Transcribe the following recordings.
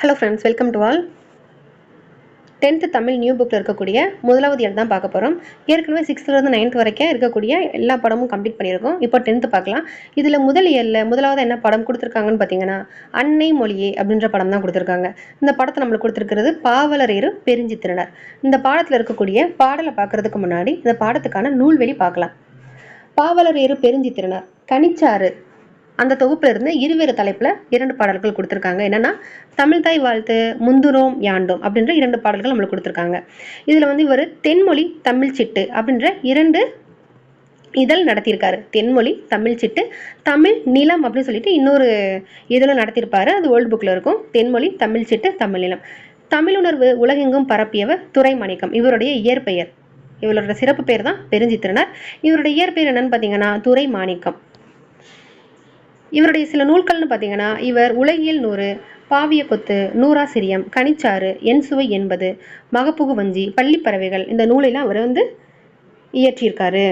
Hello friends, welcome to all. 10th Tamil new புக்கில் இருக்கக்கூடிய முதலாவது இயல் தான் பார்க்க போகிறோம். ஏற்கனவே 6th to 9th வரைக்கும் இருக்கக்கூடிய எல்லா படமும் கம்ப்ளீட் பண்ணியிருக்கோம். இப்போ 10th பார்க்கலாம். இதில் முதல் இயலில் முதலாவது என்ன படம் கொடுத்துருக்காங்கன்னு பார்த்தீங்கன்னா, அன்னை மொழியே அப்படின்ற படம் தான் கொடுத்துருக்காங்க. இந்த படத்தை நம்மளுக்கு கொடுத்துருக்கிறது பாவலரேறு பெருஞ்சித்திரனார். இந்த பாடத்தில் இருக்கக்கூடிய பாடலை பார்க்கறதுக்கு முன்னாடி இந்த பாடத்துக்கான நூல்வெளி பார்க்கலாம். பாவலரேறு பெருஞ்சித்திரனார் கனிச்சாறு அந்த தொகுப்புல இருந்து இருவேறு தலைப்புல 2 பாடல்கள் கொடுத்துருக்காங்க. என்னன்னா, தமிழ் தாய் வாழ்த்து, முந்துரோம் யாண்டோம் அப்படின்ற 2 பாடல்கள் நம்மளுக்கு கொடுத்துருக்காங்க. இதுல வந்து இவர் தென்மொழி தமிழ் சிட்டு அப்படின்ற 2 இதழ் நடத்தியிருக்காரு. தென்மொழி தமிழ் சிட்டு, தமிழ் நிலம் அப்படின்னு சொல்லிட்டு இன்னொரு இதழும் நடத்தியிருப்பாரு. அது ஓல்டு புக்ல இருக்கும். தென்மொழி தமிழ் சிட்டு, தமிழ் நிலம். தமிழுணர்வு உலகெங்கும் பரப்பியவர் துரைமாணிக்கம். இவருடைய இயற்பெயர், இவரோட சிறப்பு பெயர் தான் பெருஞ்சித்திரனார். இவருடைய இயற்பெயர் என்னன்னு பார்த்தீங்கன்னா துரைமாணிக்கம். இவருடைய சில நூல்கள்னு பார்த்தீங்கன்னா, இவர் உலகியல் 100, பாவிய கொத்து, நூறாசிரியம், கனிச்சாறு, என் சுவை என்பது, மகப்புகு வஞ்சி, பள்ளிப்பறவைகள் இந்த நூலெல்லாம் அவர் வந்து இயற்றியிருக்காரு.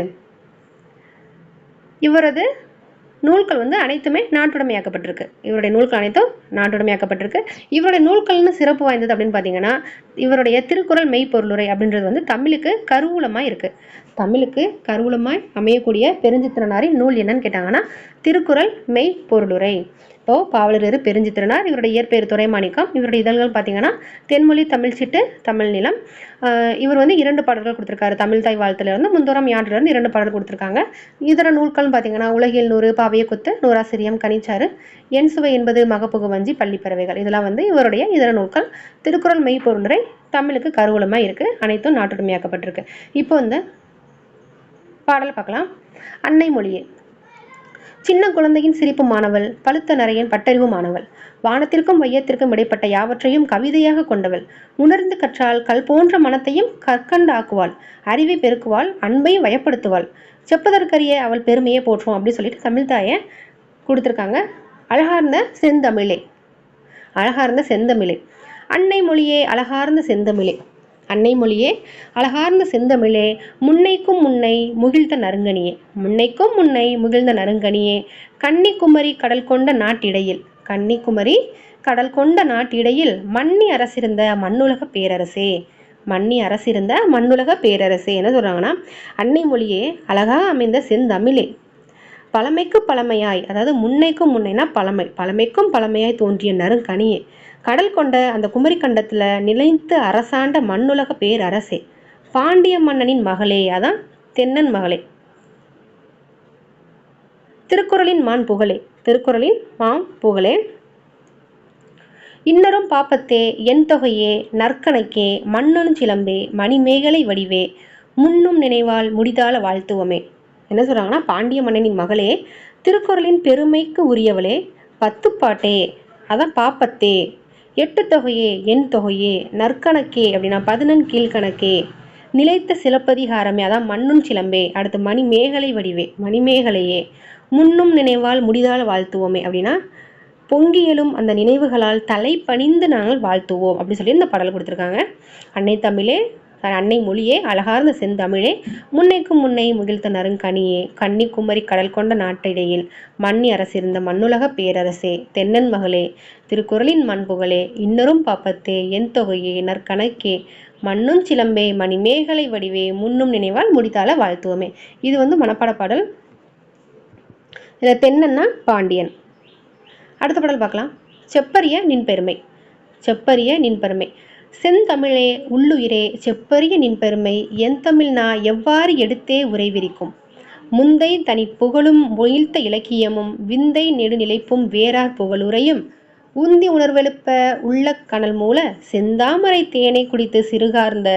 இவரது நூல்கள் வந்து அனைத்துமே நாட்டுடைமையாக்கப்பட்டிருக்கு. இவருடைய நூல்கள் அனைத்தும் நாட்டுடைமையாக்கப்பட்டிருக்கு. இவருடைய நூல்கள்னு சிறப்பு வாய்ந்தது அப்படின்னு பார்த்தீங்கன்னா, இவருடைய திருக்குறள் மெய்ப்பொருளுரை அப்படின்றது வந்து தமிழுக்கு கருவூலமாக இருக்குது. தமிழுக்கு கருவூலமாய் அமையக்கூடிய பெருஞ்சித்திரனாரின் நூல் என்னன்னு கேட்டாங்கன்னா, திருக்குறள் மெய்ப்பொருளுரை. இப்போது பாவலரேறு பெருஞ்சித்திரனார், இவருடைய இயற்பெயர் துரைமாணிக்கம். இவருடைய இதழ்கள் பார்த்தீங்கன்னா, தென்மொழி தமிழ் சிட்டு, தமிழ் நிலம். இவர் வந்து 2 பாடல்கள் கொடுத்துருக்காரு. தமிழ் தாய் வாழ்த்துலேருந்து முந்தோரம் யாண்டிலிருந்து 2 பாடல் கொடுத்துருக்காங்க. இதர நூல்கள்னு பார்த்தீங்கன்னா, உலகியல் 100, பாவிய கொத்து, நூறாசிரியம், கனிச்சாறு, என் சுவை என்பது, மகப்புகு வஞ்சி, பள்ளிப்பறவைகள் இதெல்லாம் வந்து இவருடைய இதர நூல்கள். திருக்குறள் மெய்ப்பொருளுரை தமிழுக்கு கருவூலமாக இருக்குது. அனைத்தும் நாட்டுடைமையாக்கப்பட்டிருக்கு. இப்போ இந்த பாடல் பார்க்கலாம். அன்னை மொழியே. சின்ன குழந்தையின் சிரிப்பு மாணவள், பழுத்த நரையின் பட்டறிவு மாணவள், வானத்திற்கும் வையத்திற்கும் இடைப்பட்ட யாவற்றையும் கவிதையாக கொண்டவள், உணர்ந்து கற்றால் கல் போன்ற மனத்தையும் கற்கண்டாக்குவாள், அறிவை பெருக்குவாள், அன்பை வயப்படுத்துவாள், செப்பதற்கரிய அவள் பெருமையை போற்றுவோம் அப்படின்னு சொல்லிட்டு தமிழ் தாயை கொடுத்துருக்காங்க. அழகார்ந்த செந்தமிழே, அழகார்ந்த செந்தமிழே. அன்னை மொழியே அழகார்ந்த செந்தமிழே, அன்னை மொழியே அழகார்ந்த செந்தமிழே, முன்னைக்கும் முன்னை முகிழ்ந்த நறுங்கனியே, முன்னைக்கும் முன்னை முகிழ்ந்த நறுங்கனியே, கன்னிக்குமரி கடல் கொண்ட நாட்டிடையில், கன்னிக்குமரி கடல் கொண்ட நாட்டிடையில் மன்னி அரசிருந்த மண்ணுலக பேரரசே, மன்னி அரசிருந்த மண்ணுலக பேரரசே. என்ன சொல்றாங்கன்னா, அன்னை மொழியே அழகா அமைந்த செந்தமிழே, பழமைக்கு பழமையாய், அதாவது முன்னைக்கும் முன்னைனா பழமை, பழமைக்கும் பழமையாய் தோன்றிய நறுங்கனியே, கடல் கொண்ட அந்த குமரி கண்டத்துல நிலைத்து அரசாண்ட மண்ணுலக பேரரசே, பாண்டிய மன்னனின் மகளே, அதான் தென்னன் மகளே, திருக்குறளின் மான் புகழே, திருக்குறளின் மான் புகழே, இன்னரும் பாப்பத்தே, என் தொகையே, நற்கணக்கே, மன்னனு சிலம்பே, மணிமேகலை வடிவே, முன்னும் நினைவால் முடிதால வாழ்த்துவமே. என்ன சொல்றாங்கன்னா, பாண்டிய மன்னனின் மகளே, திருக்குறளின் பெருமைக்கு உரியவளே, 10 பாட்டே, அதான் பாப்பத்தே, 8 தொகையே, என் தொகையே, நற்கணக்கே அப்படின்னா 11 கீழ்கணக்கே, நிலைத்த சிலப்பதிகாரமே, அதான் மண்ணும் சிலம்பே, அடுத்து மணிமேகலை வடிவே, மணிமேகலையே, முன்னும் நினைவால் முடிதால் வாழ்த்துவோமே அப்படின்னா பொங்கியலும் அந்த நினைவுகளால் தலை பணிந்து நாங்கள் வாழ்த்துவோம் அப்படின்னு சொல்லி இந்த பாடல் கொடுத்துருக்காங்க. அன்னை தமிழே, அன்னை மொழியே அழகார்ந்த செந்தமிழே, முன்னைக்கும் முன்னை முகிழ்த்த நறுங்கனியே, கன்னிக்குமரி கடல் கொண்ட நாட்டிடையில் மன்னி அரசிருந்த மண்ணுலக பேரரசே, தென்னன் மகளே, திருக்குறளின் மண்புகளே, இன்னரும் பாப்பத்தே, என் தொகையே, நற்கணக்கே, மண்ணும் சிலம்பே, மணிமேகலை வடிவே, முன்னும் நினைவால் முடித்தால வாழ்த்துவோமே. இது வந்து மனப்பாட பாடல். இதில் தென்னன்னா பாண்டியன். அடுத்த பாடல் பார்க்கலாம். செப்பரிய நின் பெருமை, செப்பரிய நின் பெருமை. செந்தமிழே உள்ளுயிரே, செப்பரிய நின் பெருமை, என் தமிழ்னா எவ்வாறு எடுத்தே உரைவிரிக்கும், முந்தை தனி புகழும் மொயில்த்த இலக்கியமும், விந்தை நெடுநிலைப்பும் வேறார் புகழுரையும், உந்தி உணர்வெழுப்ப உள்ள கனல் மூல, செந்தாமரை தேனை குடித்து சிறுகார்ந்த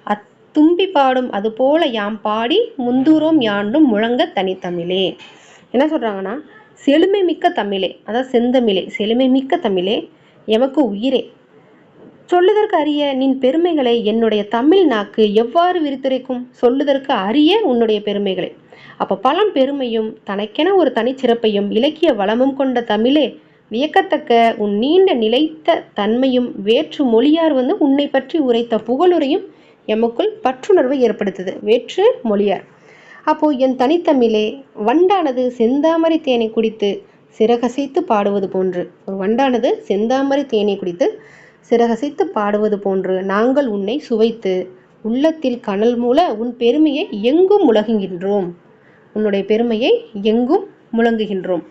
அத்தும்பி பாடும் அதுபோல யாம் பாடி முந்தூரோம் யாண்டும் முழங்க தனித்தமிழே. என்ன சொல்றாங்கன்னா, செழுமை மிக்க தமிழே, அதாவது செந்தமிழே, செழுமை மிக்க தமிழே, எமக்கு உயிரே, சொல்லுதற்கு அரிய நின் பெருமைகளை என்னுடைய தமிழ் நாக்கு எவ்வாறு விரித்துரைக்கும், சொல்லுதற்கு அரிய உன்னுடைய பெருமைகளை. அப்போ பலம் பெருமையும் தனக்கென ஒரு தனிச்சிறப்பையும் இலக்கிய வளமும் கொண்ட தமிழே, வியக்கத்தக்க உன் நீண்ட நிலைத்த தன்மையும் வேற்று மொழியார் வந்து உன்னை பற்றி உரைத்த புகழுரையும் எமக்குள் பற்றுணர்வை ஏற்படுத்துது. வேற்று மொழியார். அப்போ என் தனித்தமிழே, வண்டானது செந்தாமரை தேனை குடித்து சிறகசைத்து பாடுவது போன்று. ஒரு வண்டானது செந்தாமரை தேனை குடித்து சிறகசைத்து பாடுவது போன்று நாங்கள் உன்னை சுவைத்து உள்ளத்தில் கனல் மூல உன் பெருமையை எங்கும் முழங்குகின்றோம். உன்னுடைய பெருமையை எங்கும் முழங்குகின்றோம்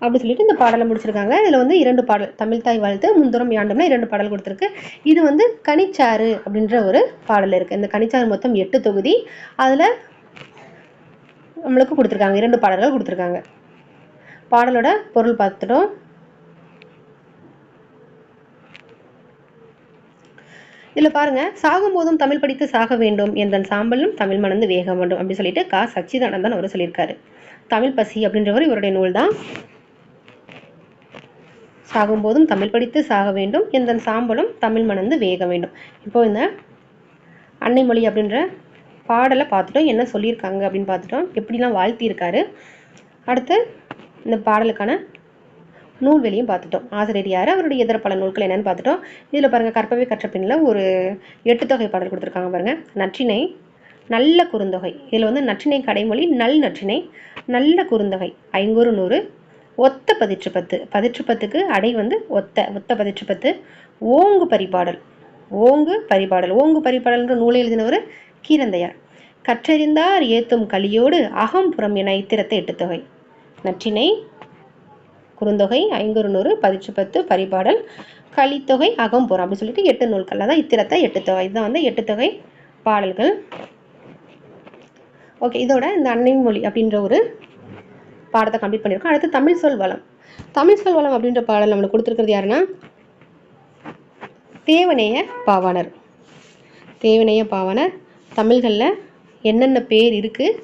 அப்படி சொல்லிட்டு இந்த பாடலை முடிச்சிருக்காங்க. இதில் வந்து 2 பாடல், தமிழ் தாய் வாழ்த்து, முந்துரம் யாண்டம்னா 2 பாடல் கொடுத்துருக்கு. இது வந்து கனிச்சாறு அப்படின்ற ஒரு பாடல் இருக்குது. இந்த கனிச்சாறு மொத்தம் 8 தொகுதி. அதில் நம்மளுக்கு கொடுத்துருக்காங்க 2 பாடல்கள் கொடுத்துருக்காங்க. பாடலோட பொருள் பார்த்துட்டோம். இதில் பாருங்க, சாகும் போதும் தமிழ் படித்து சாக வேண்டும் என்ற சாம்பலும் தமிழ் மணந்து வேக வேண்டும் அப்படி சொல்லிட்டு கா சச்சிதானந்தன் அவர் சொல்லியிருக்காரு. தமிழ் பசி அப்படின்றவர் இவருடைய நூல் தான். சாகும் போதும் தமிழ் படித்து சாக வேண்டும் என்ற சாம்பலும் தமிழ் மணந்து வேக வேண்டும். இப்போ இந்த அன்னைமொழி அப்படின்ற பாடலை பார்த்துட்டோம், என்ன சொல்லியிருக்காங்க அப்படின்னு பார்த்துட்டோம், எப்படிலாம் வாழ்த்தியிருக்காரு. அடுத்து இந்த பாடலுக்கான நூல்வெளியும் பார்த்துட்டோம். ஆசிரியர் யார், அவருடைய இதர பல நூல்கள் என்னென்னு பார்த்துட்டோம். இதில் பாருங்கள், கற்பவை கற்ற பின்னில் ஒரு 8 தொகை பாடல் கொடுத்துருக்காங்க பாருங்கள். நற்றிணை, நல்ல குறுந்தொகை. இதில் வந்து நற்றிணை கடைமொழி, நல் நற்றிணை, நல்ல குறுந்தொகை, ஐங்கூறு 100, ஒத்த பதிற்று 10, பதிற்று 10க்கு அடை வந்து ஒத்த பதிற்று 10, ஓங்கு பரிபாடல், ஓங்கு பரிபாடல்ன்ற நூலை எழுதினவர் கீரந்தையார். கற்றறிந்தார் ஏத்தும் கலியோடு அகம்புறம் என இத்திரத்தை 8 தொகை. நற்றிணை, குறுந்தொகை, ஐங்கூறு 100, பதிற்று 10, பரிபாடல், கலித்தொகை, அகம்புறம் அப்படின்னு சொல்லிட்டு 8 நூல்கள். அதான் இத்திரத்தை 8 தொகை. இதுதான் வந்து 8 தொகை பாடல்கள். ஓகே, இதோட இந்த அன்னைமொழி அப்படின்ற ஒரு பாடத்தை கம்ப்ளீட் பண்ணியிருக்கோம். அடுத்து தமிழ் சொல் வளம். தமிழ் சொல் வளம் அப்படின்ற பாடல் நம்மளுக்கு கொடுத்துருக்கிறது யாருன்னா தேவநேய பாவாணர். தேவநேய பாவாணர் தமிழ்களில் என்னென்ன பேர் இருக்குது,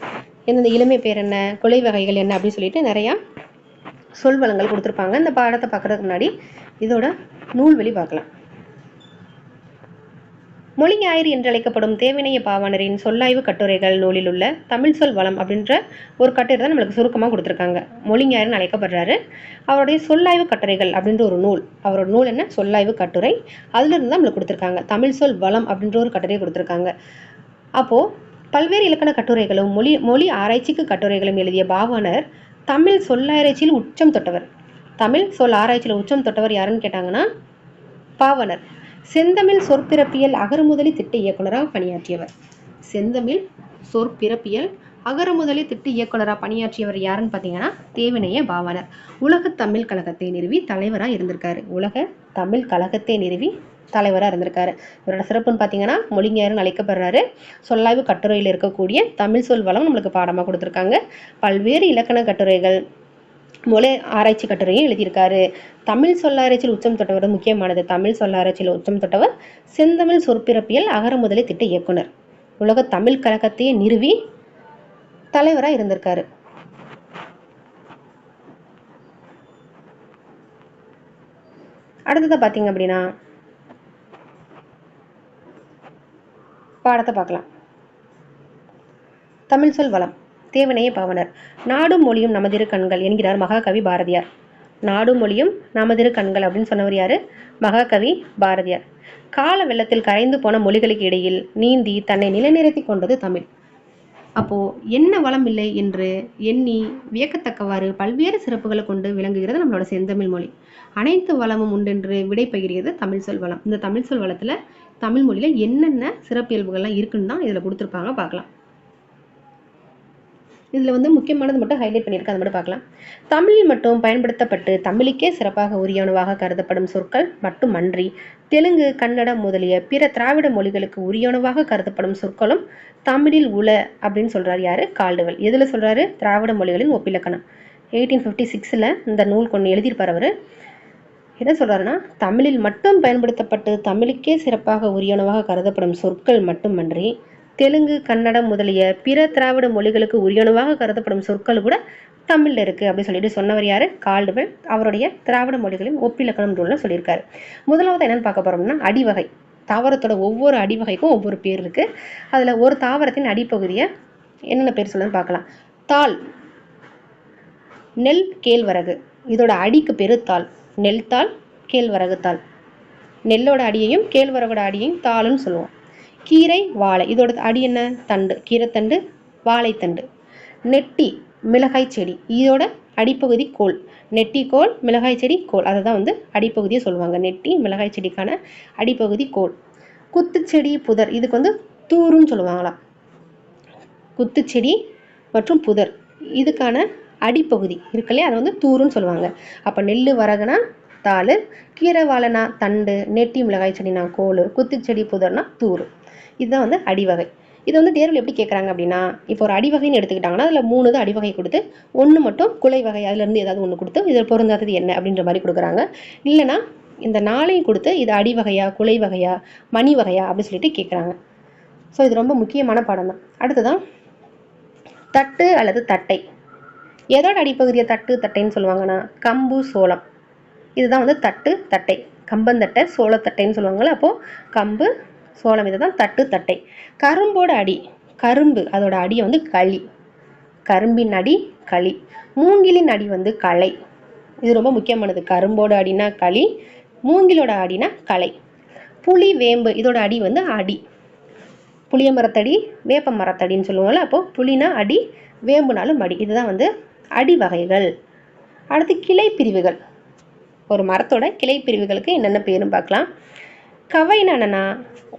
எந்தெந்த இளமை பேர் என்ன, கொலை வகைகள் என்ன அப்படின்னு சொல்லிட்டு நிறையா சொல் வளங்கள் கொடுத்துருப்பாங்க. இந்த பாடத்தை பார்க்குறதுக்கு முன்னாடி இதோட நூல்வெளி பார்க்கலாம். மொழி ஞாயிறு என்று அழைக்கப்படும் தேவநேய பாவாணரின் சொல்லாய்வு கட்டுரைகள் நூலில் உள்ள தமிழ் சொல் வளம் அப்படின்ற ஒரு கட்டுரை தான் நம்மளுக்கு சுருக்கமாக கொடுத்துருக்காங்க. மொழி ஞாயிறுன்னு அழைக்கப்படுறாரு. அவருடைய சொல்லாய்வு கட்டுரைகள் அப்படின்ற ஒரு நூல், அவரோட நூல் என்ன, சொல்லாய்வு கட்டுரை. அதிலிருந்து தான் நம்மளுக்கு கொடுத்துருக்காங்க. தமிழ் சொல் வளம் அப்படின்ற ஒரு கட்டுரை கொடுத்துருக்காங்க. அப்போது பல்வேறு இலக்கண கட்டுரைகளும் மொழி ஆராய்ச்சிக்கு கட்டுரைகளும் எழுதிய பாவாணர் தமிழ் சொல்லாராய்ச்சியில் உச்சம் தொட்டவர். தமிழ் சொல் ஆராய்ச்சியில் உச்சம் தொட்டவர் யாருன்னு கேட்டாங்கன்னா பாவாணர். செந்தமிழ் சொற்பிறப்பியல் அகரமுதலி திட்ட இயக்குனராக பணியாற்றியவர். செந்தமிழ் சொற்பிறப்பியல் அகரமுதலி திட்ட இயக்குனராக பணியாற்றியவர் யாருன்னு பார்த்தீங்கன்னா தேவநேய பாவாணர். உலக தமிழ் கழகத்தை நிறுவி தலைவராக இருந்திருக்காரு. உலக தமிழ் கழகத்தை நிறுவி தலைவராக இருந்திருக்காரு. இவரோட சிறப்புன்னு பார்த்தீங்கன்னா மொழிஞாயிறுன்னு அழைக்கப்படுறாரு. சொல்லாய்வு கட்டுரையில் இருக்கக்கூடிய தமிழ் சொல் வளம் நம்மளுக்கு பாடமாக கொடுத்துருக்காங்க. பல்வேறு இலக்கண கட்டுரைகள், மொழி ஆராய்ச்சி கட்டுரையும் எழுதியிருக்காரு. தமிழ் சொல்லாராய்ச்சியில் உச்சம் தொட்டவர் முக்கியமானது. தமிழ் சொல்லாராய்ச்சியில் உச்சம் தொட்டவர் செந்தமிழ் சொற்பிறப்பியல் அகரமுதலி திட்ட இயக்குனர். உலக தமிழ் கழகத்தையே நிறுவி தலைவராக இருந்திருக்காரு. அடுத்ததை பார்த்தீங்க அப்படின்னா பாடத்தை பார்க்கலாம். தமிழ் சொல் வளம், தேவநேய பாவாணர். நாடும் மொழியும் நமதிரு கண்கள் என்கிறார் மகாகவி பாரதியார். நாடும் மொழியும் நமதிரு கண்கள் அப்படின்னு சொன்னவர் யாரு, மகாகவி பாரதியார். கால வெள்ளத்தில் கரைந்து போன மொழிகளுக்கு இடையில் நீந்தி தன்னை நிலைநிறுத்தி கொண்டது தமிழ். அப்போ என்ன வளம் இல்லை என்று எண்ணி வியக்கத்தக்கவாறு பல்வேறு சிறப்புகளை கொண்டு விளங்குகிறது நம்மளோட செந்தமிழ் மொழி. அனைத்து வளமும் உண்டென்று விடை பகிர்கிறது தமிழ் சொல் வளம். இந்த தமிழ் சொல் வளத்துல தமிழ் மொழியில என்னென்ன சிறப்பியல்புகள்லாம் இருக்குன்னு தான் இதுல கொடுத்துருப்பாங்க, பார்க்கலாம். இதில் வந்து முக்கியமானது மட்டும் ஹைலைட் பண்ணியிருக்கேன், அதை மட்டும் பார்க்கலாம். தமிழில் மட்டும் பயன்படுத்தப்பட்டு தமிழுக்கே சிறப்பாக உரியனவாக கருதப்படும் சொற்கள் மட்டுமன்றி தெலுங்கு, கன்னடம் முதலிய பிற திராவிட மொழிகளுக்கு உரியனவாக கருதப்படும் சொற்களும் தமிழில் உள அப்படின்னு சொல்கிறார் யார், கால்டுவெல். எதில் சொல்கிறாரு, திராவிட மொழிகளின் ஒப்பிலக்கணம் 1856 இந்த நூல் கொண்டு எழுதியிருப்பார். அவர் என்ன சொல்கிறாருன்னா, தமிழில் மட்டும் பயன்படுத்தப்பட்டு தமிழுக்கே சிறப்பாக உரியனவாக கருதப்படும் சொற்கள் மட்டுமன்றி தெலுங்கு, கன்னடம் முதலிய பிற திராவிட மொழிகளுக்கு உரியனவாக கருதப்படும் சொற்கள் கூட தமிழில் இருக்குது அப்படின்னு சொல்லிட்டு சொன்னவர் யார், கால்டுவெல். அவருடைய திராவிட மொழிகளின் ஒப்பிலக்கணம் நூலில் சொல்லியிருக்காரு. முதலாவது என்னென்னு பார்க்க போகிறோம்னா அடிவகை. தாவரத்தோட ஒவ்வொரு அடிவகைக்கும் ஒவ்வொரு பேர் இருக்குது. அதில் ஒரு தாவரத்தின் அடிப்பகுதியை என்னென்ன பேர் சொல்லுன்னு பார்க்கலாம். தாள், நெல், கேழ்வரகு. இதோட அடிக்கு பேர் தாள். நெல் தாள், கேழ்வரகு தாள். நெல்லோட அடியையும் கேழ்வரகோட அடியையும் தாளுன்னு சொல்லுவோம். கீரை, வாழை. இதோட அடி என்ன, தண்டு, கீரைத்தண்டு, வாழைத்தண்டு. நெட்டி, மிளகாய் செடி. இதோட அடிப்பகுதி கோல். நெட்டி கோல், மிளகாய் செடி கோல், அதை தான் வந்து அடிப்பகுதியை சொல்லுவாங்க. நெட்டி மிளகாய் செடிக்கான அடிப்பகுதி கோல். குத்துச்செடி புதர், இதுக்கு வந்து தூருன்னு சொல்லுவாங்களாம். குத்துச்செடி மற்றும் புதர் இதுக்கான அடிப்பகுதி இருக்கு இல்லையா, அதை வந்து தூருன்னு சொல்லுவாங்க. அப்போ நெல் வரகுனா தாள், கீரை வாழைனா தண்டு, நெட்டி மிளகாய் செடினா கோல், குத்துச்செடி புதர்னா தூர். இதுதான் வந்து அடிவகை. இது வந்து தேர்வில் எப்படி கேட்குறாங்க அப்படின்னா, இப்போ ஒரு அடிவகைன்னு எடுத்துக்கிட்டாங்கன்னா அதில் 3 தான் அடிவகை கொடுத்து, ஒன்று மட்டும் குலை வகை, அதுலேருந்து ஏதாவது ஒன்று கொடுத்து இதில் பொருந்தாதது என்ன அப்படின்ற மாதிரி கொடுக்குறாங்க. இல்லைனா இந்த 4ஐயும் கொடுத்து இது அடிவகையா, குலை வகையா, மணி வகையா அப்படின்னு சொல்லிட்டு கேட்குறாங்க. ஸோ இது ரொம்ப முக்கியமான பாடம் தான். அடுத்ததான் தட்டு அல்லது தட்டை. எதோட அடிப்பகுதியை தட்டு தட்டைன்னு சொல்லுவாங்கன்னா, கம்பு சோளம், இதுதான் வந்து தட்டு தட்டை. கம்பந்தட்டை சோளத்தட்டைன்னு சொல்லுவாங்கள்ல, அப்போது கம்பு சோளம், இதை தான் தட்டு தட்டை. கரும்போட அடி, கரும்பு அதோட அடியை வந்து களி, கரும்பின் அடி களி. மூங்கிலின் அடி வந்து களை, இது ரொம்ப முக்கியமானது. கரும்போட அடினா களி, மூங்கிலோட அடினா களை. புளி வேம்பு இதோட அடி வந்து அடி, புளிய மரத்தடி வேப்ப மரத்தடின்னு சொல்லுவோம்ல, அப்போது புளினா அடி, வேம்புனாலும் அடி. இதுதான் வந்து அடி வகைகள். அடுத்து கிளை பிரிவுகள். ஒரு மரத்தோட கிளை பிரிவுகளுக்கு என்னென்ன பேரும் பார்க்கலாம். கவைன்னு என்னன்னா,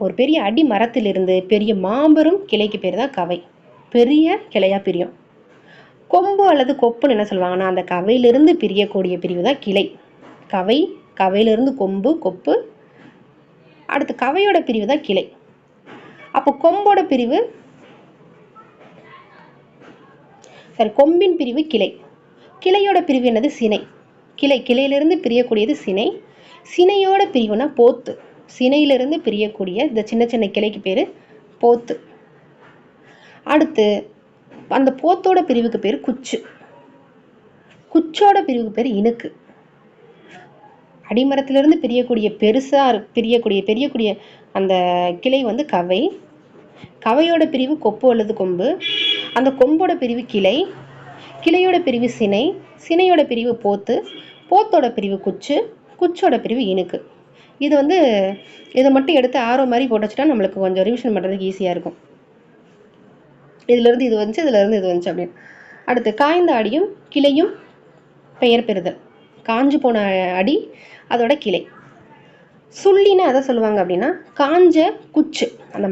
ஒரு பெரிய அடி மரத்திலிருந்து பெரிய மாபெரும் கிளைக்கு பேர் தான் கவை, பெரிய கிளையாக பிரியும். கொம்பு அல்லது கொப்புன்னு என்ன சொல்லுவாங்கன்னா, அந்த கவையிலிருந்து பிரியக்கூடிய பிரிவு தான் கிளை. கவை, கவையிலிருந்து கொம்பு கொப்பு, அடுத்து கவையோட பிரிவு தான் கிளை. அப்போ கொம்போட பிரிவு சரி, கொம்பின் பிரிவு கிளை, கிளையோட பிரிவு என்னது சினை. கிளையிலிருந்து பிரியக்கூடியது சினை, சினையோட பிரிவுனா போத்து. சினையிலிருந்து பிரியக்கூடிய இந்த சின்ன சின்ன கிளைக்கு பேர் போத்து. அடுத்து அந்த போத்தோட பிரிவுக்கு பேர் குச்சு, குச்சோட பிரிவுக்கு பேர் இணுக்கு. அடிமரத்திலிருந்து பிரியக்கூடிய பெரியக்கூடிய அந்த கிளை வந்து கவை, கவையோட பிரிவு கொப்பு அல்லது கொம்பு, அந்த கொம்போட பிரிவு கிளை, கிளையோட பிரிவு சினை, சினையோட பிரிவு போத்து, போத்தோட பிரிவு குச்சு, குச்சோட பிரிவு இணுக்கு. இது வந்து இதை மட்டும் எடுத்து ஆரோ மாதிரி போட்டு வச்சுட்டா நம்மளுக்கு கொஞ்சம் ரிவிஷன் பண்ணுறதுக்கு ஈஸியாக இருக்கும். இதுலேருந்து இது வந்துச்சு, இதுலேருந்து இது வந்துச்சு அப்படின்னு. அடுத்து காய்ந்த அடியும் கிளையும் பெயர் பெறுதல். காஞ்சு போன அடி அதோட கிளை. சுள்ளின்னு எதை சொல்லுவாங்க அப்படின்னா, காஞ்ச குச்சு, அந்த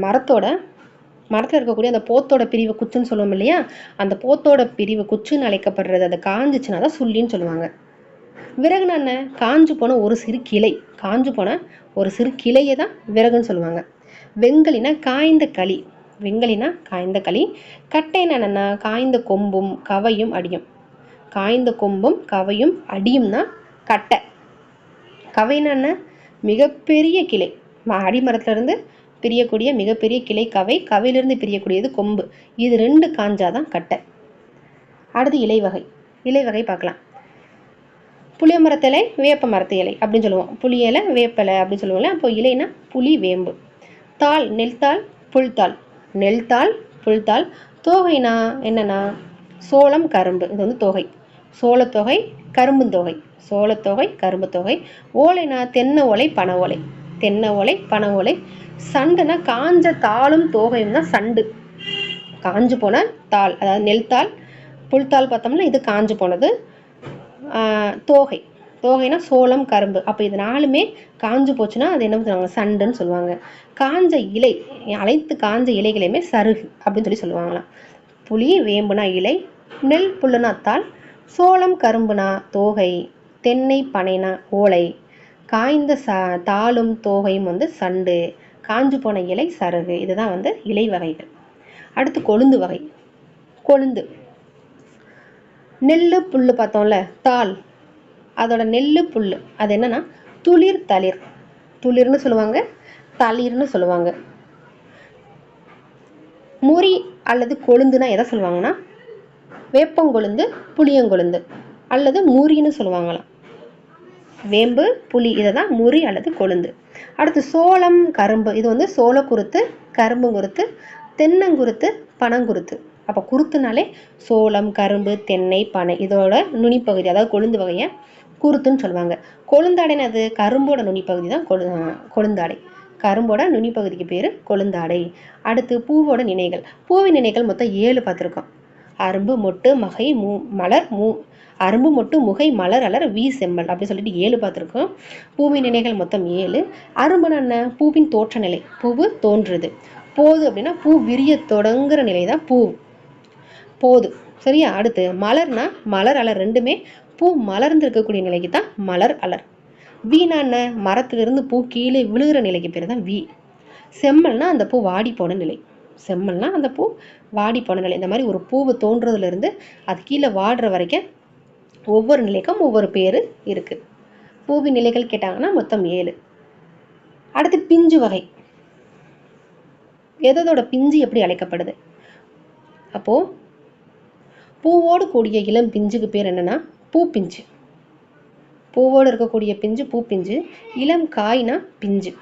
மரத்தில் இருக்கக்கூடிய அந்த போத்தோட பிரிவு குச்சுன்னு சொல்லுவோம் இல்லையா, அந்த போத்தோட பிரிவு குச்சுன்னு அழைக்கப்படுறது அது காஞ்சிச்சுன்னா தான் சுள்ளின்னு சொல்லுவாங்க. விறகுனா என்ன, காஞ்சு போன ஒரு சிறு கிளை, காஞ்சு போன ஒரு சிறு கிளையை தான் விறகுன்னு சொல்லுவாங்க. வெங்கலினா காய்ந்த களி, வெங்கலினா காய்ந்த களி. கட்டைன்னா என்னன்னா, காய்ந்த கொம்பும் கவையும் அடியும், காய்ந்த கொம்பும் கவையும் அடியும் தான் கட்டை. கவைன்னா என்ன, மிகப்பெரிய கிளை, அடிமரத்துலேருந்து பிரியக்கூடிய மிகப்பெரிய கிளை கவை, கவையிலிருந்து பிரியக்கூடியது கொம்பு. இது 2 காஞ்சாதான் கட்டை. அடுத்து இலைவகை. இலைவகை பார்க்கலாம். புளிய மரத்திலை வேப்ப மரத்து இலை அப்படின்னு சொல்லுவோம், புளி இலை வேப்பலை அப்படின்னு சொல்லுவோம்ல. அப்போ இலைனா புளி வேம்பு. தாள், நெல்தாள் புல்தாள், நெல்தாள் புல்தாள். தோகைனா என்னன்னா, சோளம் கரும்பு, இது வந்து தொகை. சோளத்தொகை கரும்பு தொகை, சோளத்தொகை கரும்பு தொகை. ஓலைனா தென்னை ஓலை பனை ஓலை, தென்னை ஓலை பனை ஓலை. சண்டுனா காஞ்ச தாளும் தோகையும் தான் சண்டு, காஞ்சு போன தாள், அதாவது நெல்தாள். புல்தாள் பார்த்தோம்னா இது காஞ்சு போனது. தோகை, தோகைனா சோளம் கரும்பு. அப்போ இது 4மே காஞ்சு போச்சுன்னா அது என்ன சொல்லுவாங்க, சண்டுன்னு சொல்லுவாங்க. காஞ்ச இலை, அனைத்து காஞ்ச இலைகளையுமே சருகு அப்படின்னு சொல்லுவாங்களாம். புளி வேம்புனா இலை, நெல் புல்லுனா தாள், சோளம் கரும்புனா தோகை, தென்னை பனைனா ஓலை, காய்ந்த தாளும் தோகையும் வந்து சண்டு, காஞ்சு போன இலை சருகு. இதுதான் வந்து இலை வகைகள். அடுத்து கொழுந்து வகை. கொழுந்து, நெல் புல் பார்த்தோம்ல, தாள், அதோட நெல் புல் அது என்னன்னா துளிர் தளிர், துளிர்னு சொல்லுவாங்க, தளிர்னு சொல்லுவாங்க. முறி அல்லது கொழுந்துனா எதை சொல்லுவாங்கன்னா, வேப்பங்கொழுந்து புளியங்கொழுந்து அல்லது முறின்னு சொல்லுவாங்களாம். வேம்பு புளி இதை தான் முறி அல்லது கொழுந்து. அடுத்து சோளம் கரும்பு, இது வந்து சோளக்குருத்து, கரும்புங்குருத்து, தென்னங்குருத்து, பனங்குருத்து. அப்போ குருத்துனாலே சோளம் கரும்பு தென்னை பனை, இதோட நுனிப்பகுதி அதாவது கொழுந்து வகையை குருத்துன்னு சொல்லுவாங்க. கொழுந்தாடைன்னு அது கரும்போட நுனிப்பகுதி தான் கொழுந்தாடை, கரும்போட நுனிப்பகுதிக்கு பேர் கொழுந்தாடை. அடுத்து பூவோட நினைகள். பூவின் நினைகள் மொத்தம் 7 பார்த்துருக்கோம். அரும்பு மொட்டு மகை மலர் அரும்பு மொட்டு முகை மலர் அலர் வீ செம்மல் அப்படி சொல்லிட்டு 7 பார்த்துருக்கோம். பூவின் நிலைகள் மொத்தம் 7. அரும்புனா என்ன? பூவின் தோற்ற நிலை, பூவு தோன்றுது. போது அப்படின்னா பூ விரிய தொடங்குற நிலை தான் பூ போது. சரியா? அடுத்து மலர்னா மலர் அலர், ரெண்டுமே பூ மலர்ந்து இருக்கக்கூடிய நிலைக்கு தான் மலர் அலர். வீணா என்ன? மரத்திலிருந்து பூ கீழே விழுகிற நிலைக்கு பேர் தான் வீ. செம்மல்னா அந்த பூ வாடி போன நிலை. செம்மல்னா அந்த பூ வாடி போன நிலை. இந்த மாதிரி ஒரு பூவை தோன்றதுலேருந்து அது கீழே வாடுற வரைக்கும் ஒவ்வொரு நிலைக்கும் ஒவ்வொரு பேர் இருக்குது. பூவின் நிலைகள் கேட்டாங்கன்னா மொத்தம் 7. அடுத்து பிஞ்சு வகை. எதோட பிஞ்சு எப்படி அழைக்கப்படுது? அப்போது பூவோடு கூடிய இளம் பிஞ்சுக்கு பேர் என்னென்னா பூ பிஞ்சு. பூவோடு இருக்கக்கூடிய பிஞ்சு பூ பிஞ்சு. இளம் காய்னா பிஞ்சு.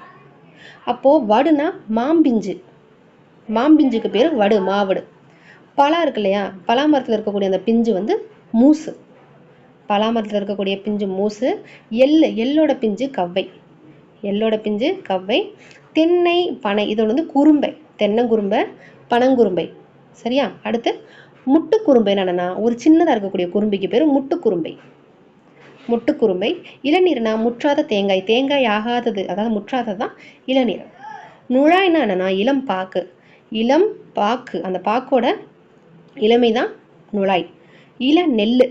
அப்போது வடுனா மாம்பிஞ்சு. மாம்பிஞ்சுக்கு பேர் வடு, மாவடு. பலா இருக்கு இல்லையா, பலா மரத்தில் இருக்கக்கூடிய அந்த பிஞ்சு வந்து மூசு. பலா மரத்தில் இருக்கக்கூடிய பிஞ்சு மூசு. எள்ளோட பிஞ்சு கவ்வை. எள்ளோட பிஞ்சு கவ்வை. தென்னை பனை இதோட வந்து குறும்பை. தென்னங்குறும்பை, பனங்குறும்பை. சரியா? அடுத்து முட்டுக்குறும்பை என்னன்னா ஒரு சின்னதாக இருக்கக்கூடிய குறும்பைக்கு பேர் முட்டுக்குறும்பை. முட்டுக்குறும்பை. இளநீர்னா முற்றாத தேங்காய். தேங்காய் ஆகாதது, அதாவது முற்றாதது தான் இளநீர். நுழாய்னா என்னன்னா இளம் பாக்கு. இளம் பாக்கு, அந்த பாக்கோட இளமை தான் நுழாய். இள நெல்.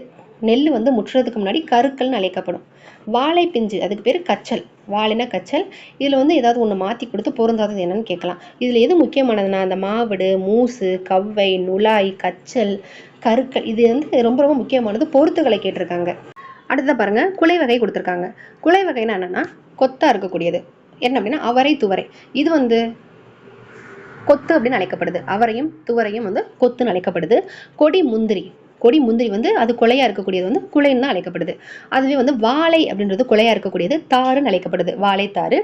நெல் வந்து முற்றுறதுக்கு முன்னாடி கருக்கள்னு அழைக்கப்படும். வாழை பிஞ்சு, அதுக்கு பேர் கச்சல். வாழைனா கச்சல். இதில் வந்து ஏதாவது ஒன்று மாற்றி கொடுத்து பொருந்தாதது என்னன்னு கேட்கலாம். இதில் எது முக்கியமானதுன்னா அந்த மாவடு, மூசு, கவ்வை, நுழாய், கச்சல், கருக்கள், இது வந்து ரொம்ப ரொம்ப முக்கியமானது. பொறுத்துகளை கேட்டிருக்காங்க. அடுத்த பாருங்க, குலை வகை கொடுத்துருக்காங்க. குலை வகைன்னா என்னன்னா கொத்தா இருக்கக்கூடியது. என்ன அப்படின்னா அவரை, துவரை. இது வந்து கொத்து அப்படின்னு அழைக்கப்படுது. அவரையும் துவரையும் வந்து கொத்துன்னு அழைக்கப்படுது. கொடி முந்திரி. கொடி முந்திரி வந்து அது கொலையா இருக்கக்கூடியது வந்து குலைன்னு தான் அழைக்கப்படுது. அதுவே வந்து வாழை அப்படின்றது கொலையா இருக்கக்கூடியது தாருன்னு அழைக்கப்படுது, வாழைத்தாரு.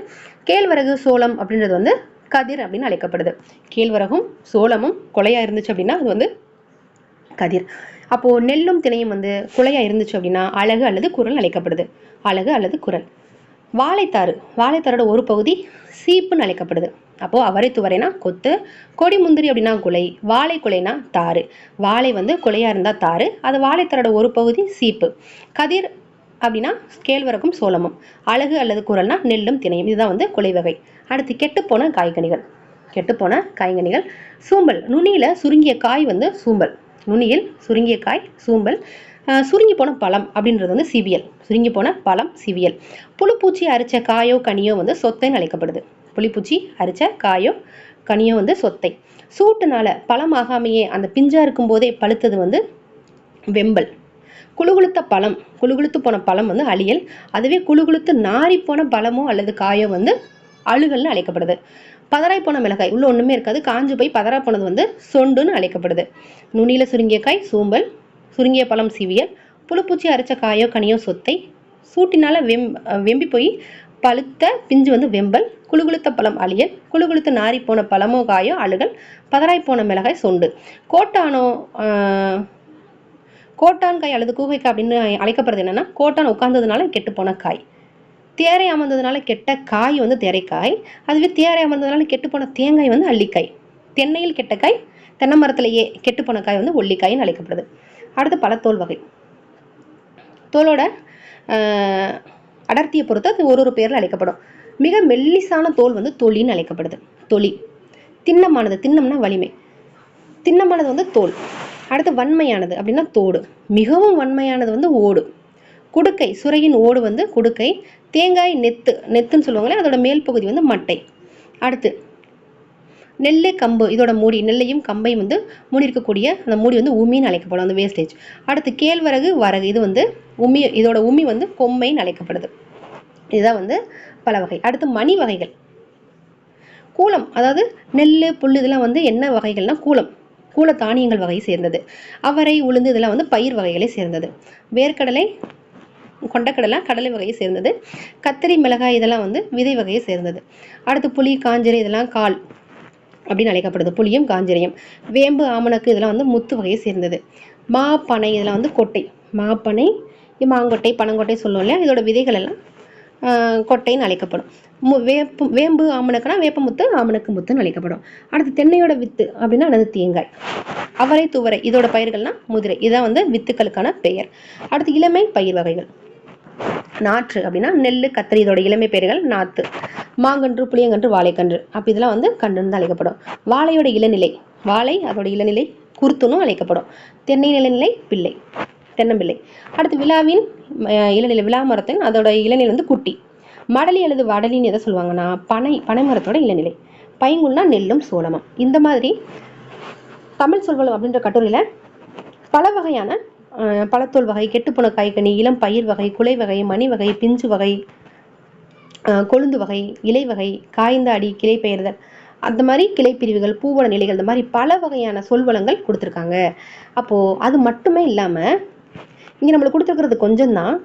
கேழ்வரகு, சோளம் அப்படின்றது வந்து கதிர் அப்படின்னு அழைக்கப்படுது. கேழ்வரகும் சோளமும் கொலையா இருந்துச்சு அப்படின்னா அது வந்து கதிர். அப்போ நெல்லும் திணையும் வந்து குலையா இருந்துச்சு அப்படின்னா அழகு அல்லது குரல் அழைக்கப்படுது. அழகு அல்லது குரல். வாழைத்தாரு, வாழைத்தாரோட ஒரு பகுதி சீப்புன்னு அழைக்கப்படுது. அப்போது அவரை துவரைனா கொத்து, கொடி முந்திரி அப்படின்னா குலை, வாழை குலைனா தாரு. வாழை வந்து குலையாக இருந்தால் தாரு, அது வாழைத்தாரோட ஒரு பகுதி சீப்பு. கதிர் அப்படின்னா கேழ்வரகும் சோளமும். அழகு அல்லது குரல்னா நெல்லும் திணையும். இதுதான் வந்து குலை வகை. அடுத்து கெட்டுப்போன காய்கனிகள். கெட்டுப்போன காய்கனிகள். சூம்பல். நுனியில் சுருங்கிய காய் வந்து சூம்பல். நுனியில் சுருங்கிய காய் சூம்பல். சுருங்கி போன பழம் அப்படின்றது வந்து சிவியல். சுருங்கி போன பழம் சிவியல். புழுப்பூச்சி அரிச்ச காயோ கனியோ வந்து சொத்தைன்னு அழைக்கப்படுது. புளிப்பூச்சி அரிச்ச காயோ கனியோ வந்து சொத்தை. சூட்டுனால பழமாகாமையே அந்த பிஞ்சா இருக்கும் போதே பழுத்தது வந்து வெம்பல். குழுகுழுத்த பழம், குழுகுழுத்து போன பழம் வந்து அழியல். அதுவே குழுகுழுத்து நாரி போன பழமோ அல்லது காயோ வந்து அழுகல்னு அழைக்கப்படுது. பதறாய் போன மிளகாய், உள்ள ஒன்றுமே இருக்காது, காஞ்சு போய் பதறா போனது வந்து சொண்டுன்னு அழைக்கப்படுது. நுனியில சுருங்கிய காய் சூம்பல், சுருங்கிய பழம் சிவியல், புழுப்பூச்சி அரைச்ச காயோ கனியோ சொத்தை, சூட்டினால வெம்பி போய் பழுத்த பிஞ்சு வந்து வெம்பல், குழுகுழுத்த பழம் அழியல், குழுகுழுத்து நாரி போன பழமோ காயோ அழுகல், பதறாய் போன மிளகாய் சொண்டு. கோட்டானோ கோட்டான் காய் அல்லது கூகைக்காய் அப்படின்னு அழைக்கப்படுறது என்னன்னா கோட்டான் உட்கார்ந்ததுனால கெட்டு போன காய். தேரை அமர்ந்ததுனால கெட்ட காய் வந்து தேரைக்காய். அதுவே தேரை அமர்ந்ததுனால கெட்டு போன தேங்காய் வந்து அள்ளிக்காய். தென்னையில் கெட்ட காய், தென்னை மரத்திலேயே கெட்டு போன காய் வந்து ஒல்லிக்காயின்னு அழைக்கப்படுது. அடுத்து பழத்தோல் வகை. தோலோட அடர்த்தியை பொறுத்து அது ஒரு பேரில் அழைக்கப்படும். மிக மெல்லிசான தோல் வந்து தொலின்னு அழைக்கப்படுது. தொலி. திண்ணமானது, திண்ணம்னா வலிமை, திண்ணமானது வந்து தோல். அடுத்து வன்மையானது அப்படின்னா தோடு. மிகவும் வன்மையானது வந்து ஓடு. குடுக்கை, சுரையின் ஓடு வந்து குடுக்கை. தேங்காய் நெத்து, நெத்துன்னு சொல்லுவாங்களே, அதோட மேல் பகுதி வந்து மட்டை. அடுத்து நெல்லு கம்பு, இதோட மூடி, நெல்லையும் கம்பையும் வந்து மூடி இருக்கக்கூடிய அந்த மூடி வந்து உமின்னு அழைக்கப்படும், அந்த வேஸ்டேஜ். அடுத்து கேழ்வரகு, வரகு, இது வந்து உமி, இதோட உமி வந்து கொம்மைன்னு அழைக்கப்படுது. இதுதான் வந்து பல வகை. அடுத்து மணி வகைகள். கூலம், அதாவது நெல் புல் இதெல்லாம் வந்து என்ன வகைகள்னா கூலம், கூல தானியங்கள் வகையை சேர்ந்தது. அவரை, உளுந்து இதெல்லாம் வந்து பயிர் வகைகளை சேர்ந்தது. வேர்க்கடலை, கொண்டக்கடலை கடலை வகையை சேர்ந்தது. கத்திரி, மிளகாய் இதெல்லாம் வந்து விதை வகையை சேர்ந்தது. அடுத்து புளி, காஞ்சிரை இதெல்லாம் கால் அப்படின்னு அழைக்கப்படுது, புளியும் காஞ்சிரையும். வேம்பு, ஆமணக்கு இதெல்லாம் வந்து முத்து வகையை சேர்ந்தது. மா, பனை இதெல்லாம் வந்து கொட்டை. மாப்பனை, மாங்கொட்டை, பனங்கொட்டை சொல்லுவோம் இல்லையா, இதோட விதைகள் எல்லாம் கொட்டைன்னு அழைக்கப்படும். வேம்பு ஆமணக்குனா வேப்ப முத்து, ஆமணக்கு முத்துன்னு அழைக்கப்படும். அடுத்து தென்னையோட வித்து அப்படின்னா அது தேங்காய். அவரை, துவரை இதோட பயிர்கள்னா முதிரை. இதுதான் வந்து வித்துக்களுக்கான பெயர். அடுத்து இளமை பயிர் வகைகள். நாற்று அப்படின்னா நெல், கத்திரி இதோட இளமை பெயர்கள் நாத்து. மாங்கன்று, புளியங்கன்று, வாழைக்கன்று அப்போ இதெல்லாம் வந்து கன்றுன்னு தான் அழைக்கப்படும். வாழையோட இளநிலை, வாழை அதோட இளநிலை குருத்துனும் அழைக்கப்படும். தென்னை நிலநிலை பிள்ளை, தென்னம்பிள்ளை. அடுத்து விழாவின் இளநிலை, விழா மரத்தின் அதோட இளநிலை வந்து குட்டி. மடலி அல்லது வடலின்னு எதை சொல்லுவாங்கன்னா பனை மரத்தோட இளநிலை. பைங்குள்னா நெல்லும் சோளமும். இந்த மாதிரி தமிழ் சொல்வளம் அப்படின்ற கட்டுரையில் பல வகையான பழத்தோல் வகை, கெட்டுப்போன காய்கனி, இளம் பயிர் வகை, குலை வகை, மணி வகை, பிஞ்சு வகை, கொழுந்து வகை, இலை வகை, காய்ந்த அடி, கிளை பெயர்தல், அந்த மாதிரி கிளை பிரிவுகள், பூவன நிலைகள், இந்த மாதிரி பல வகையான சொல்வளங்கள் கொடுத்துருக்காங்க. அப்போது அது மட்டுமே இல்லாமல் இங்கே நம்மளுக்கு கொடுத்துருக்கிறது கொஞ்சம் தான்.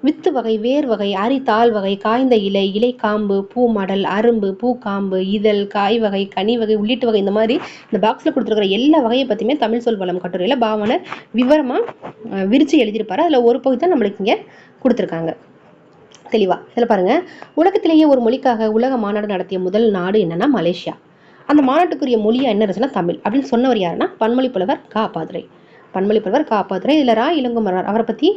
வித்து வகை, வேர் வகை, அரி தாள் வகை, காய்ந்த இலை, இலை காம்பு, பூ மடல், அரும்பு, பூ காம்பு, இதழ், காய் வகை, கனி வகை, உள்ளிட்ட வகை, இந்த மாதிரி இந்த பாக்ஸில் கொடுத்துருக்கிற எல்லா வகையை பற்றியுமே தமிழ் சொல்வளம் கட்டுரையில் பாவனை விவரமாக விரித்து எழுதியிருப்பாரு. அதில் ஒரு பகுதி தான் நம்மளுக்கு இங்கே கொடுத்துருக்காங்க தெளிவாக. இதில் பாருங்கள், உலகத்திலேயே ஒரு மொழிக்காக உலக மாநாடு நடத்திய முதல் நாடு என்னன்னா மலேசியா. அந்த மாநாட்டுக்குரிய மொழியாக என்ன இருந்துச்சுன்னா தமிழ் அப்படின்னு சொன்னவர் யாருன்னா பன்மொழி புலவர் காப்பாதுரை. பன்மொழி புலவர் காப்பாதுரை. இதில் ரா இளங்குமரனார் அவரை பற்றி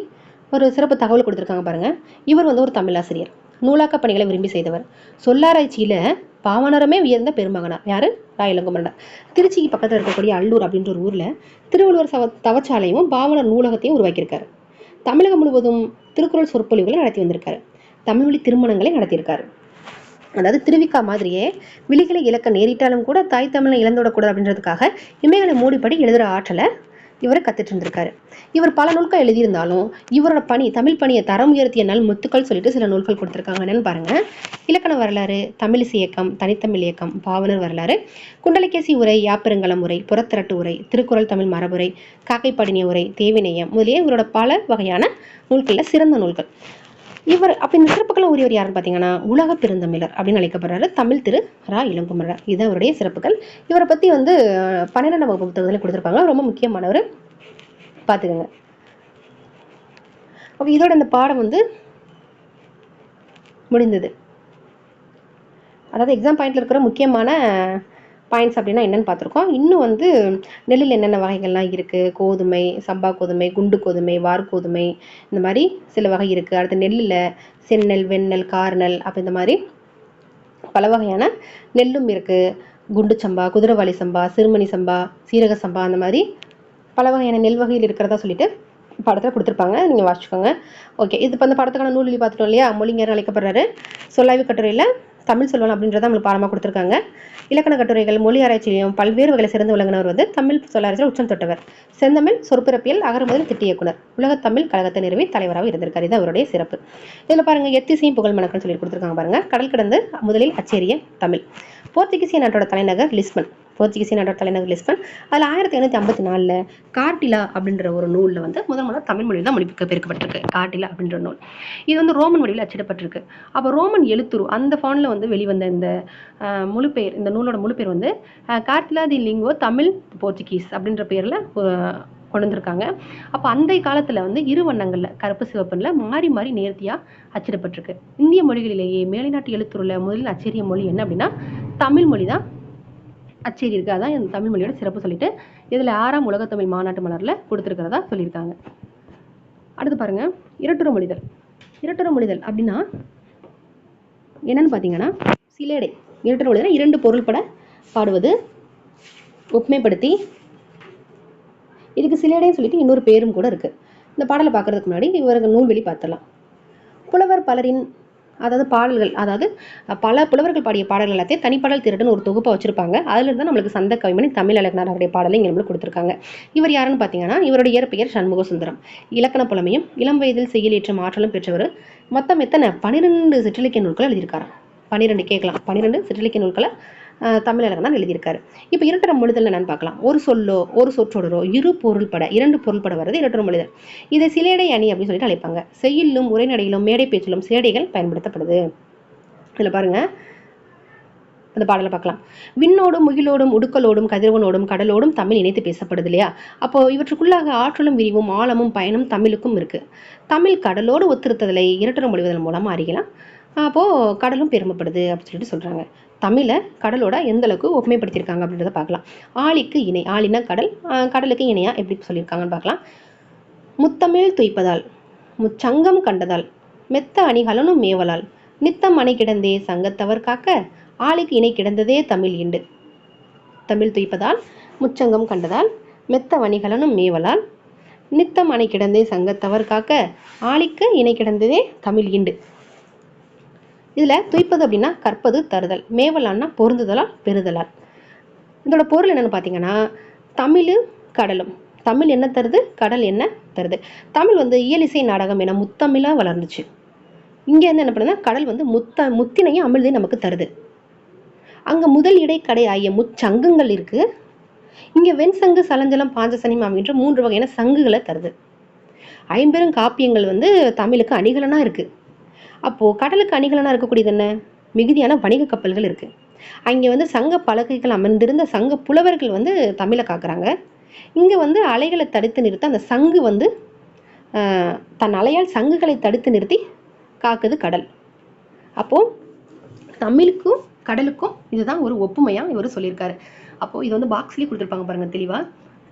ஒரு சிறப்பு தகவல் கொடுத்துருக்காங்க பாருங்கள். இவர் வந்து ஒரு தமிழாசிரியர், நூலாக்க பணிகளை விரும்பி செய்தவர். சொல்லாராய்ச்சியில் பாவனரமே உயர்ந்த பெருமகனார். யார்? ரா இளங்குமரனார். திருச்சிக்கு பக்கத்தில் இருக்கக்கூடிய அல்லூர் அப்படின்ற ஒரு ஊரில் திருவள்ளுவர் தவச்சாலையும் பாவனர் நூலகத்தையும் உருவாக்கியிருக்காரு. தமிழகம் முழுவதும் திருக்குறள் சொற்பொழிவுகளை நடத்தி வந்திருக்காரு. தமிழ்வழி திருமணங்களை நடத்தியிருக்காரு. அதாவது திருவிக்கா மாதிரியே விழிகளை இழக்க நேரிட்டாலும் கூட தாய் தமிழை இழந்துவிடக்கூடாது அப்படின்றதுக்காக இமைகளை மூடிப்படி எழுதுகிற ஆற்றலை இவர் கற்றுட்டு இருந்திருக்காரு. இவர் பல நூல்கள் எழுதியிருந்தாலும் இவரோட பணி, தமிழ் பணியை தரம் உயர்த்திய நல் முத்துக்கள் சொல்லிட்டு சில நூல்கள் கொடுத்துருக்காங்க. என்னன்னு பாருங்க. இலக்கண வரலாறு, தமிழிசை இயக்கம், தனித்தமிழ் இயக்கம், பாவனர் வரலாறு, குண்டலகேசி உரை, யாப்பெருங்கலம் உரை, புறத்திரட்டு உரை, திருக்குறள் தமிழ் மரபுரை, காக்கைப்பாடினிய உரை, தேவிநேயம் முதலிய இவரோட பல வகையான நூல்களில் சிறந்த நூல்கள். இவர் அப்போ இந்த சிறப்புகள் உரியவர் யாருன்னு பார்த்தீங்கன்னா உலக பெருந்தமிழர் அப்படின்னு அழைக்கப்படுறாரு தமிழ் திரு ரா இளங்குமரனார். இதுதான் அவருடைய சிறப்புகள். இவரை பற்றி வந்து 12ஆம் வகுப்பு புத்தகத்தில் கொடுத்துருப்பாங்க. ரொம்ப முக்கியமானவர், பார்த்துக்கோங்க. ஓகே, இதோட இந்த பாடம் வந்து முடிந்தது. அதாவது எக்ஸாம் பாயிண்ட்ல இருக்கிற முக்கியமான பாயிண்ட்ஸ் அப்படின்னா என்னென்னு பார்த்துருக்கோம். இன்னும் வந்து நெல்லில் என்னென்ன வகைகள்லாம் இருக்குது, கோதுமை, சம்பா கோதுமை, குண்டு கோதுமை, வார்கோதுமை, இந்த மாதிரி சில வகை இருக்குது. அடுத்து நெல்லில் செந்நெல், வெண்ணெல், கார்நெல், அப்போ இந்த மாதிரி பல வகையான நெல்லும் இருக்குது. குண்டு சம்பா, குதிரைவாளி சம்பா, சிறுமணி சம்பா, சீரக சம்பா, அந்த மாதிரி பல வகையான நெல் வகையில் இருக்கிறதா சொல்லிட்டு படத்தில் கொடுத்துருப்பாங்க. நீங்கள் வாசிச்சுக்கோங்க. ஓகே, இது இப்போ அந்த படத்துக்கான நூல் பார்த்துட்டோம் இல்லையா. மொழிஞர் அழைக்கப்படுறாரு. சொல்லாய்வு கட்டுரையில் தமிழ் சொல்வளம் அப்படின்றத நம்மளுக்கு பாடமாக கொடுத்துருக்காங்க. இலக்கண கட்டுரைகள், மொழி ஆராய்ச்சியிலையும் பல்வேறு வகையில் சிறந்து விளங்கினவர் வந்து தமிழ் சொல்லாராய்ச்சியில் உச்சம் தொட்டவர். செந்தமிழ் சொற்பிறப்பியல் அகரமுதல் திட்ட இயக்குனர், உலகத் தமிழ் கழகத்தை நிறுவி தலைவராக இருந்திருக்காரு. இது அவருடைய சிறப்பு. இதில் பாருங்கள், எத்திசையும் புகழ் மணக்கன்னு சொல்லி கொடுத்துருக்காங்க பாருங்கள். கடல் கடந்து முதலில் அச்சேரிய தமிழ். போர்த்துகீசிய நாட்டோட தலைநகர் லிஸ்பன். போர்ச்சுகீசிய நாட்டோட தலைநகர் லிஸ்பன். அதில் 1854 கார்டிலா அப்படின்ற ஒரு நூலில் வந்து முதல் தமிழ் மொழியில் தான் மொழிபெயர்க்கப்பட்டிருக்கு. கார்டிலா அப்படின்ற நூல் இது வந்து ரோமன் மொழியில் அச்சிடப்பட்டிருக்கு. அப்போ ரோமன் எழுத்துரு அந்த ஃபாண்டில் வந்து வெளிவந்த இந்த முழுப்பெயர், இந்த நூலோட முழுப்பெயர் வந்து கார்டிலா தி லிங்கோ தமிழ் போர்ச்சுகீஸ் அப்படின்ற பேரில் கொண்டு வந்திருக்காங்க. அப்போ அந்த காலத்தில் வந்து இரு வண்ணங்களில் கருப்பு சிவப்புல மாறி மாறி நேர்த்தியாக அச்சிடப்பட்டிருக்கு. இந்திய மொழிகளிலேயே மேலைநாட்டு எழுத்துருல முதலில் அச்சேரிய மொழி என்ன அப்படின்னா தமிழ் மொழி தான் அச்சேரி இருக்குது. அதான் இந்த தமிழ் மொழியோட சிறப்பு சொல்லிட்டு இதில் 6ஆம் உலகத்தமிழ் மாநாட்டு மலரில் கொடுத்துருக்கிறதா சொல்லியிருக்காங்க. அடுத்து பாருங்கள், இரட்டுற மொழிதல். இரட்டுற மொழிதல் அப்படின்னா என்னன்னு பார்த்தீங்கன்னா சிலேடை. இரட்டுற மொழிதல் 2 பொருள்பட பாடுவது, ஒப்புமைப்படுத்தி. இதுக்கு சிலேடைன்னு சொல்லிட்டு இன்னொரு பேரும் கூட இருக்குது. இந்த பாடலை பார்க்குறதுக்கு முன்னாடி இவருக்கு நூல்வெளி பார்த்துடலாம். புலவர் பலரின், அதாவது பாடல்கள், அதாவது பல புலவர்கள் பாடிய பாடல்கள் எல்லாத்தையும் தனிப்பாடல் திரட்டுன்னு ஒரு தொகுப்பாக வச்சுருப்பாங்க. அதில் இருந்தால் நம்மளுக்கு சந்த கவிமணி தமிழ் அழகனார் அவருடைய பாடலை இங்கே நம்மளுக்கு கொடுத்துருக்காங்க. இவர் யாருன்னு பார்த்தீங்கன்னா இவருடைய இயற்பெயர் சண்முக சுந்தரம். இலக்கண புலமையும் இளம் வயதில் செயலேற்றும் ஆற்றலும் பெற்றவர். மொத்தம் எத்தனை 12 சிற்றிலக்கிய நூல்களை எழுதியிருக்காரு. 12 கேட்கலாம். 12 சிற்றிலக்கிய நூல்களை தமிழ் அழகனார் எழுதியிருக்காரு. இப்போ இரட்டர மொழிதல் என்னன்னு பார்க்கலாம். ஒரு சொல்லோ ஒரு சொற்றொடரோ இரு பொருள்பட 2 பொருள்பட வருது இரட்டர மொழிதல். இதை சிலேடை அணி அப்படின்னு சொல்லிட்டு அழைப்பாங்க. செய்யுளிலும் உரைநடையிலும் மேடை பேச்சிலும் சிலேடைகள் பயன்படுத்தப்படுது. இதில் பாருங்க, அந்த பாடலை பார்க்கலாம். விண்ணோடும் முகிலோடும் உடுக்கலோடும் கதிரவனோடும் கடலோடும் தமிழ் இணைத்து பேசப்படுது இல்லையா. அப்போ இவற்றுக்குள்ளாக ஆற்றலும் விரிவும் ஆழமும் பயனும் தமிழுக்கும் இருக்கு. தமிழ் கடலோடு ஒத்திருத்தலை இரட்டர மொழிவதன் மூலமாக அறியலாம். அப்போது கடலும் பெருமைப்படுது அப்படின்னு சொல்லிட்டு சொல்கிறாங்க. தமிழை கடலோட எந்த அளவுக்கு ஒப்புமைப்படுத்தியிருக்காங்க அப்படின்றத பார்க்கலாம். ஆழிக்கு இணை, ஆழினா கடல், கடலுக்கு இணையா எப்படி சொல்லியிருக்காங்கன்னு பார்க்கலாம். முத்தமிழ் துய்ப்பதால் முச்சங்கம் கண்டதால் மெத்த அணிகலனும் மேவலால் நித்தம் அணை கிடந்தே சங்கத்தவர் காக்க ஆழிக்கு இணை கிடந்ததே தமிழ் ஈண்டு. தமிழ் துய்ப்பதால் முச்சங்கம் கண்டதால் மெத்த வணிகலனும் மேவலால் நித்தம் அணை கிடந்தே சங்கத்தவர் காக்க ஆழிக்கு இணை கிடந்ததே தமிழ் ஈண்டு. இதில் துய்ப்பது அப்படின்னா கற்பது, தருதல். மேவலான்னா பொருந்துதலால், பெறுதலால். இதோட பொருள் என்னென்னு பார்த்தீங்கன்னா, தமிழ் கடலும். தமிழ் என்ன தருது, கடல் என்ன தருது. தமிழ் இயலிசை நாடகம் என முத்தமிழாக வளர்ந்துச்சு. இங்கே என்ன பண்ணுதுன்னா, கடல் முத்தினையும் அமிழ்தையும் நமக்கு தருது. அங்கே முதல் இடை கடை ஆகிய முச்சங்கங்கள் இருக்குது. இங்கே வெண்சங்கு, சலஞ்சலம், பாஞ்சசனியம் அப்படின்ற 3 வகையான சங்குகளை தருது. ஐம்பெரும் காப்பியங்கள் தமிழுக்கு அணிகலனாக இருக்குது. அப்போது கடலுக்கு அணிகலனாக இருக்கக்கூடியது என்ன, மிகுதியான வணிக கப்பல்கள் இருக்குது. அங்கே சங்க பலகைகள் அமர்ந்திருந்த சங்க புலவர்கள் தமிழை காக்குறாங்க. இங்கே அலைகளை தடுத்து நிறுத்த அந்த சங்கு தன் அலையால் சங்குகளை தடுத்து நிறுத்தி காக்குது கடல். அப்போது தமிழுக்கும் கடலுக்கும் இதுதான் ஒரு ஒப்புமையாக இவர் சொல்லியிருக்காரு. அப்போது இது பாக்ஸ்லேயே கொடுத்துருப்பாங்க பாருங்கள் தெளிவாக.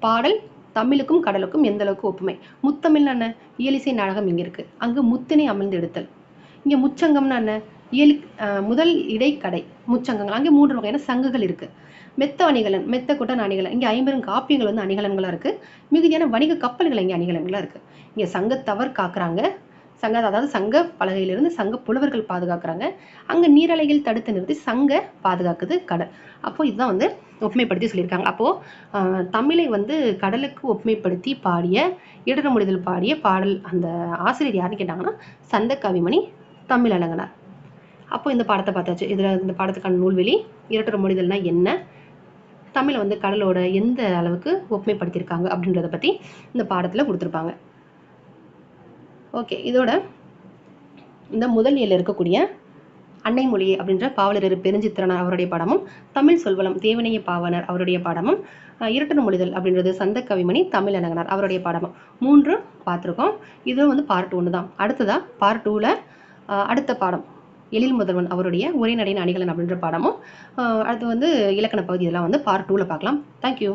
பாடல் தமிழுக்கும் கடலுக்கும் எந்த அளவுக்கு ஒப்புமை. முத்தமிழ்னா என்ன, இயலிசை நாடகம் இங்கே இருக்குது. அங்கே முத்தினை அமிழ்ந்து எடுத்தல். இங்கே முச்சங்கம்னா என்ன, முதல் இடைக்கடை முச்சங்கங்கள். அங்கே 3 வகையான சங்குகள் இருக்குது. மெத்த அணிகலன், மெத்த குட்டன் அணிகலன். இங்கே ஐம்பெரும் காப்பியங்கள் அணிகலன்களாக இருக்குது. மிகுதியான வணிக கப்பல்கள் இங்கே அணிகலன்களாக இருக்குது. இங்கே சங்கத்தவர் காக்குறாங்க, அதாவது சங்க பலகையிலிருந்து சங்க புலவர்கள் பாதுகாக்கிறாங்க. அங்கே நீரலைகள் தடுத்து நிறுத்தி சங்க பாதுகாக்குது கடல். அப்போது இதுதான் ஒப்புமைப்படுத்தி சொல்லியிருக்காங்க. அப்போது தமிழை கடலுக்கு ஒப்புமைப்படுத்தி பாடிய, இடர் மொழிதல் பாடிய பாடல் அந்த ஆசிரியர் யாருன்னு கேட்டாங்கன்னா சந்தக்கவிமணி தமிழழகனார். அப்போ இந்த பாடத்தை பார்த்தாச்சு. இதில் இந்த பாடத்துக்கான நூல்வெளி, இரட்டர் மொழிதல்னா என்ன, தமிழை கடலோட எந்த அளவுக்கு ஒப்புமைப்படுத்தியிருக்காங்க அப்படின்றத பற்றி இந்த பாடத்தில் கொடுத்துருப்பாங்க. ஓகே, இதோட இந்த முதல் இயலில் இருக்கக்கூடிய அன்னை மொழி அப்படின்ற பாவலர் பெருஞ்சித்திரனார் அவருடைய பாடமும், தமிழ் சொல்வளம் தேவனைய பாவனர் அவருடைய பாடமும், இரட்டர் மொழிதல் அப்படின்றது சந்தக்கவிமணி தமிழழகனார் அவருடைய பாடமும் 3 பார்த்துருக்கோம். இது பார்ட் 1 தான். அடுத்ததாக பார்ட் 2ல் அடுத்த பாடம் எழில் முதல்வன் அவருடைய உரைநடையின் அணிகலன் அப்படின்ற பாடமும், அடுத்து இலக்கண பகுதி இதெல்லாம் பார்ட் 2ல் பார்க்கலாம். தேங்க்யூ.